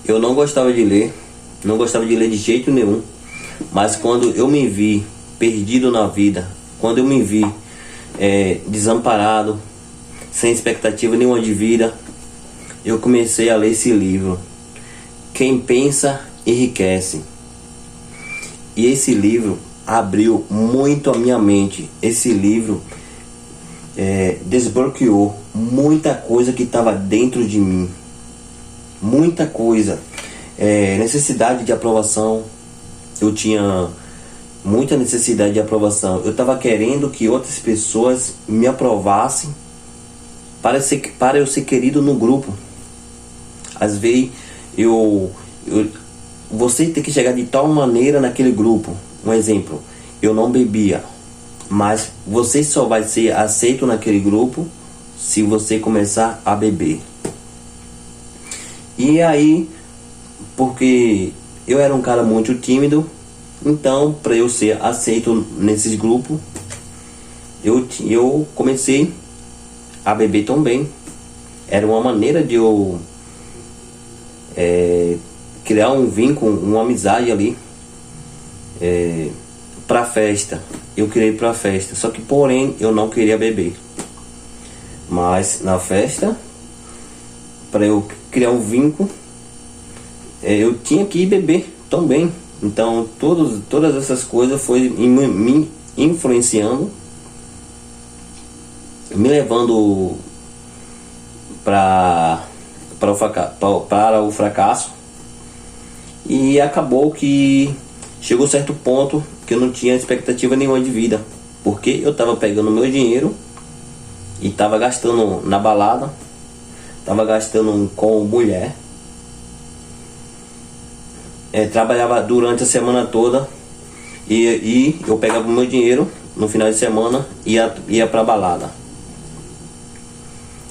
Eu não gostava de ler, não gostava de ler de jeito nenhum. Mas quando eu me vi perdido na vida, quando eu me vi desamparado, sem expectativa nenhuma de vida, eu comecei a ler esse livro, Quem Pensa Enriquece. E esse livro abriu muito a minha mente. Esse livro desbloqueou muita coisa que estava dentro de mim. Muita coisa. Necessidade de aprovação. Eu tinha muita necessidade de aprovação. Eu estava querendo que outras pessoas me aprovassem para eu ser querido no grupo. Às vezes você tem que chegar de tal maneira naquele grupo. Um exemplo, eu não bebia, mas você só vai ser aceito naquele grupo se você começar a beber. E aí, porque eu era um cara muito tímido, então para eu ser aceito nesses grupos, eu comecei a beber também. Era uma maneira de eu criar um vínculo, uma amizade ali. Pra festa, eu criei pra festa, só que porém eu não queria beber. Mas na festa, para eu criar um vínculo, eu tinha que ir beber também. Então todas essas coisas foi me influenciando, me levando para o fracasso. E acabou que chegou certo ponto que eu não tinha expectativa nenhuma de vida, porque eu estava pegando meu dinheiro e estava gastando na balada, estava gastando com mulher, trabalhava durante a semana toda e eu pegava o meu dinheiro no final de semana e ia pra balada,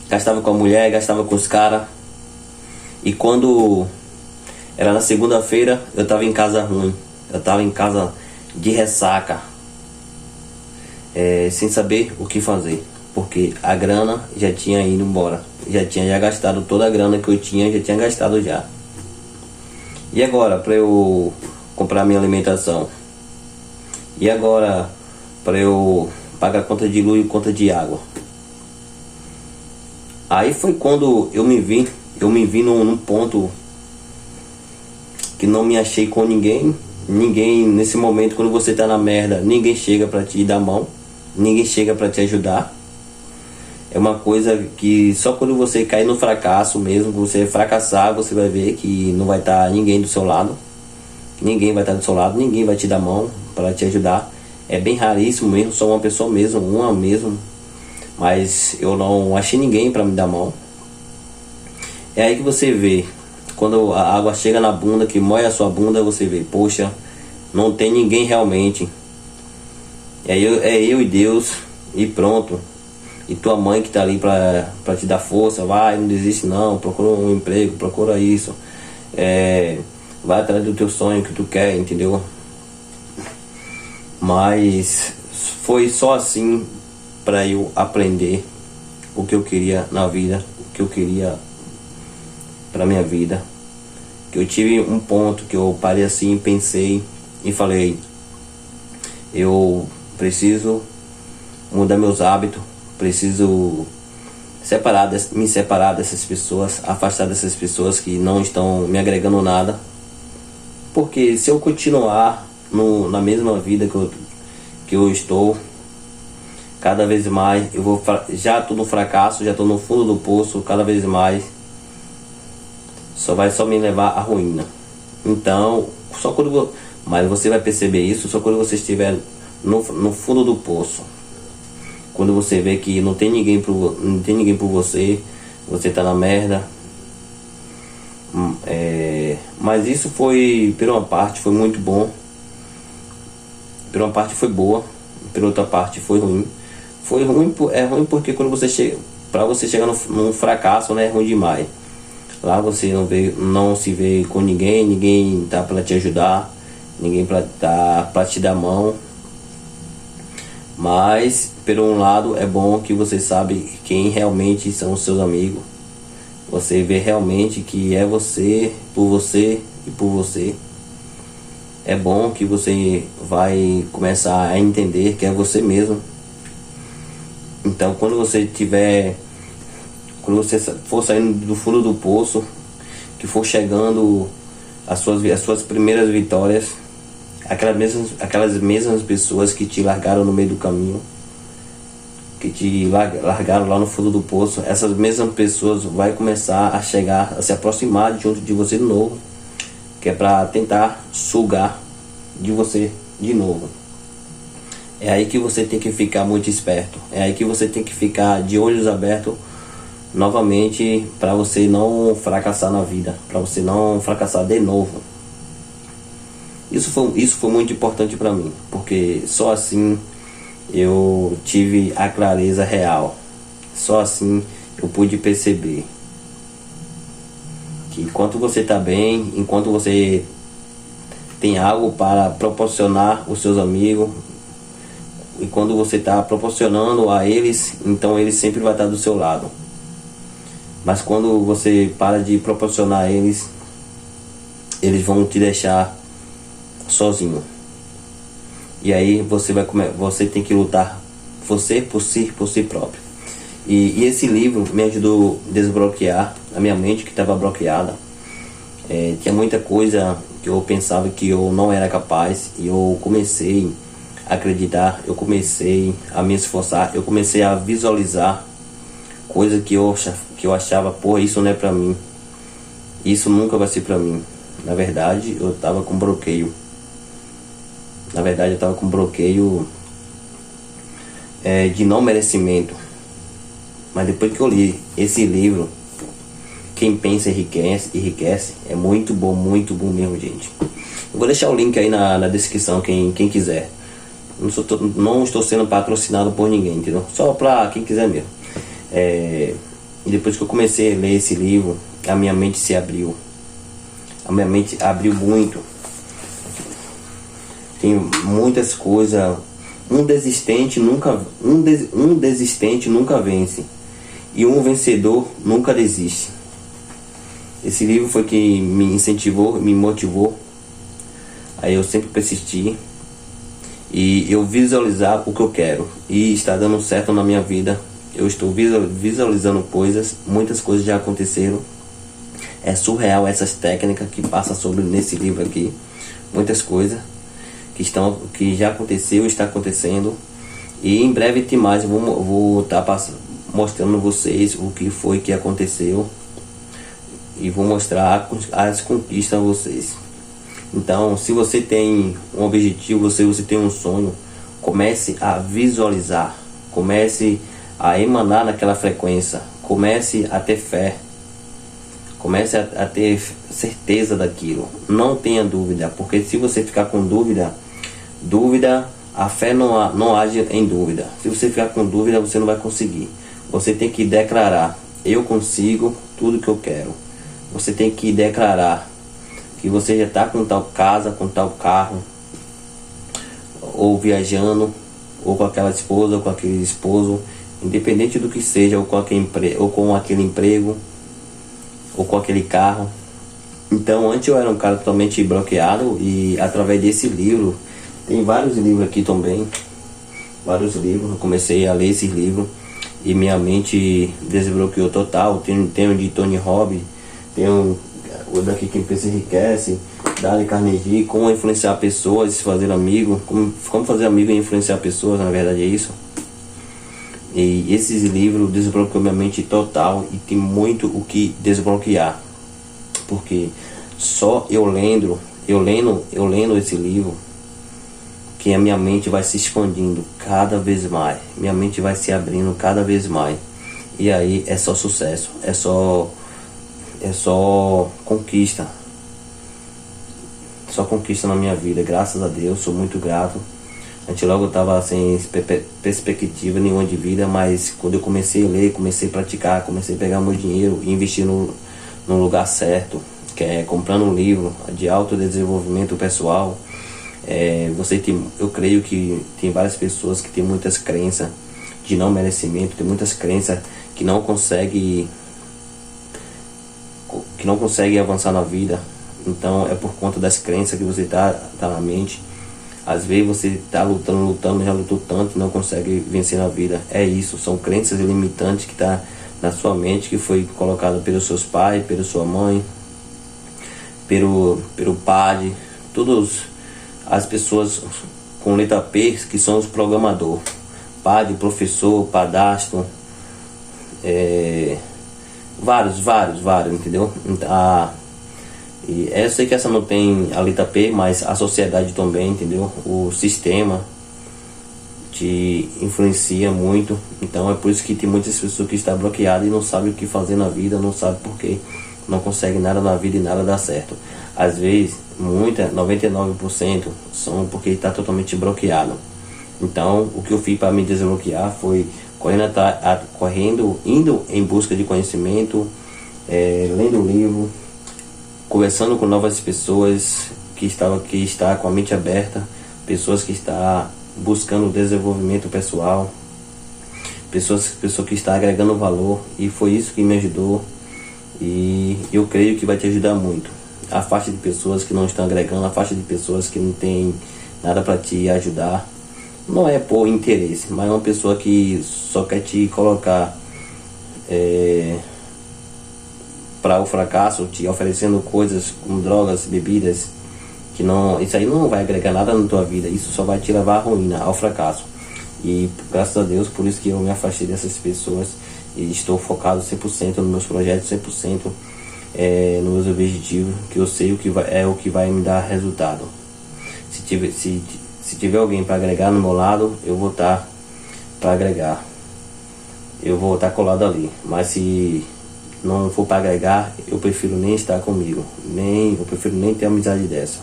gastava com a mulher, gastava com os caras. E quando era na segunda-feira, eu estava em casa ruim. Eu estava em casa de ressaca, sem saber o que fazer, porque a grana já tinha ido embora. Já tinha gastado toda a grana que eu tinha, já tinha gastado já. E agora para eu comprar minha alimentação? E agora para eu pagar conta de luz e conta de água? Aí foi quando eu me vi num ponto que não me achei com ninguém. Ninguém, nesse momento, quando você tá na merda, ninguém chega pra te dar mão, ninguém chega pra te ajudar. É uma coisa que só quando você cair no fracasso mesmo, você fracassar, você vai ver que não vai estar ninguém do seu lado. Ninguém vai estar do seu lado, ninguém vai te dar mão para te ajudar. É bem raríssimo mesmo, só uma pessoa mesmo, uma mesmo. Mas eu não achei ninguém para me dar mão. É aí que você vê, quando a água chega na bunda, que molha a sua bunda, você vê, poxa, não tem ninguém realmente. É eu e Deus, e pronto. E tua mãe que tá ali pra te dar força, vai, não desiste não, procura um emprego, procura isso. Vai atrás do teu sonho que tu quer, entendeu? Mas foi só assim para eu aprender o que eu queria na vida, o que eu queria para minha vida. Que eu tive um ponto que eu parei assim, pensei e falei, eu mudar meus hábitos, preciso me separar dessas pessoas, afastar dessas pessoas que não estão me agregando nada. Porque se eu continuar na mesma vida que eu estou, cada vez mais já estou no fracasso, já estou no fundo do poço, cada vez mais só vai me levar à ruína. Então, mas você vai perceber isso só quando você estiver no fundo do poço. Quando você vê que não tem ninguém por você, você tá na merda. Mas isso foi, por uma parte, foi muito bom. Por uma parte foi boa, por outra parte foi ruim. Foi ruim, é ruim porque quando você chega, para você chegar num fracasso, né, é ruim demais. Lá você não se vê com ninguém tá para te ajudar, ninguém para te dar mão. Mas, por um lado, é bom que você sabe quem realmente são os seus amigos. Você vê realmente que é você e por você. É bom que você vai começar a entender que é você mesmo. Então quando você for saindo do fundo do poço, que for chegando as suas primeiras vitórias, aquelas mesmas pessoas que te largaram no meio do caminho, que te largaram lá no fundo do poço, essas mesmas pessoas vai começar a chegar, a se aproximar junto de você de novo, que é para tentar sugar de você de novo. É aí que você tem que ficar muito esperto, é aí que você tem que ficar de olhos abertos novamente, para você não fracassar na vida, para você não fracassar de novo. Isso foi muito importante para mim, porque só assim eu tive a clareza real. Só assim eu pude perceber que enquanto você está bem, enquanto você tem algo para proporcionar aos seus amigos, e quando você está proporcionando a eles, então eles sempre vão estar do seu lado. Mas quando você para de proporcionar a eles, eles vão te deixar sozinho. E aí você tem que lutar você por si próprio. E esse livro me ajudou a desbloquear a minha mente, que estava bloqueada. Tinha muita coisa que eu pensava que eu não era capaz, e eu comecei a acreditar, eu comecei a me esforçar, eu comecei a visualizar coisa que eu achava, pô, isso não é pra mim, isso nunca vai ser pra mim. Na verdade eu tava com bloqueio. De não merecimento. Mas depois que eu li esse livro, Quem Pensa Enriquece, é muito bom mesmo, gente. Eu vou deixar o link aí na descrição, quem quiser. Não estou sendo patrocinado por ninguém, entendeu? Só pra quem quiser mesmo. E depois que eu comecei a ler esse livro, a minha mente se abriu. A minha mente abriu muito. Tem muitas coisas. Um desistente nunca vence, e um vencedor nunca desiste. Esse livro foi que me incentivou, me motivou. Aí eu sempre persisti, e eu visualizar o que eu quero, e está dando certo na minha vida. Eu estou visualizando coisas, muitas coisas já aconteceram. É surreal essas técnicas que passa sobre nesse livro aqui. Muitas coisas que já aconteceu, está acontecendo. E em breve tem mais. Vou estar mostrando vocês o que foi que aconteceu, e vou mostrar as conquistas a vocês. Então, se você tem um objetivo, se você tem um sonho, comece a visualizar, comece a emanar naquela frequência, comece a ter fé, comece a ter certeza daquilo. Não tenha dúvida, porque se você ficar com dúvida, a fé não age em dúvida. Se você ficar com dúvida, você não vai conseguir. Você tem que declarar: eu consigo tudo que eu quero. Você tem que declarar que você já está com tal casa, com tal carro, ou viajando, ou com aquela esposa, ou com aquele esposo, independente do que seja, ou com aquele emprego, ou com aquele carro. Então, antes eu era um cara totalmente bloqueado, e através desse livro, tem vários livros aqui também, vários livros, eu comecei a ler esse livro e minha mente desbloqueou total. Tem o de Tony Robbins, tem o daqui Quem Pensa Enriquece, Dale Carnegie, como influenciar pessoas, fazer amigo, como fazer amigo e influenciar pessoas, na verdade é isso. E esses livros desbloqueou minha mente total, e tem muito o que desbloquear, porque só eu lendo esse livro, que a minha mente vai se expandindo cada vez mais, minha mente vai se abrindo cada vez mais, e aí é só sucesso, é só conquista, só conquista na minha vida. Graças a Deus, sou muito grato. Antes logo eu estava sem perspectiva nenhuma de vida, mas quando eu comecei a ler, comecei a praticar, comecei a pegar meu dinheiro e investir no lugar certo, que é comprando um livro de autodesenvolvimento pessoal. Eu creio que tem várias pessoas que têm muitas crenças de não merecimento, tem muitas crenças que não conseguem que não consegue avançar na vida. Então é por conta das crenças que você tá na mente. Às vezes você tá lutando, já lutou tanto e não consegue vencer na vida. É isso, são crenças limitantes que tá na sua mente, que foi colocada pelos seus pais, pela sua mãe, pelo padre, todas as pessoas com letra P, que são os programadores. Padre, professor, padastro, vários, entendeu? E eu sei que essa não tem a letra P, mas a sociedade também, entendeu? O sistema te influencia muito. Então é por isso que tem muitas pessoas que estão bloqueadas e não sabem o que fazer na vida, não sabem por quê, não conseguem nada na vida e nada dá certo. Às vezes, 99% são porque está totalmente bloqueado. Então, o que eu fiz para me desbloquear foi correndo, indo em busca de conhecimento, lendo livro, conversando com novas pessoas que está com a mente aberta, pessoas que estão buscando desenvolvimento pessoal, pessoas que estão agregando valor, e foi isso que me ajudou, e eu creio que vai te ajudar muito. Afaste de pessoas que não estão agregando, afaste de pessoas que não tem nada para te ajudar. Não é por interesse, mas é uma pessoa que só quer te colocar para o fracasso, te oferecendo coisas como drogas, bebidas, que não, isso aí não vai agregar nada na tua vida, isso só vai te levar à ruína, ao fracasso. E graças a Deus, por isso que eu me afastei dessas pessoas e estou focado 100% nos meus projetos, 100% nos meus objetivos, que eu sei o que vai me dar resultado. Se tiver alguém para agregar no meu lado, eu vou estar para agregar, eu vou estar colado ali. Mas se não for para agregar, eu prefiro nem estar comigo, eu prefiro nem ter amizade dessa,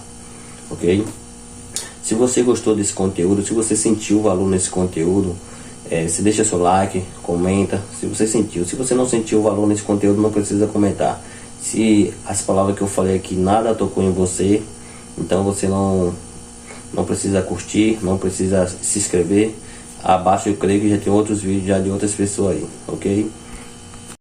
ok? Se você gostou desse conteúdo, se você sentiu valor nesse conteúdo, você deixa seu like, comenta, se você sentiu. Se você não sentiu valor nesse conteúdo, não precisa comentar. Se as palavras que eu falei aqui nada tocou em você, então você não precisa curtir, não precisa se inscrever. Abaixo eu creio que já tem outros vídeos já de outras pessoas aí, ok?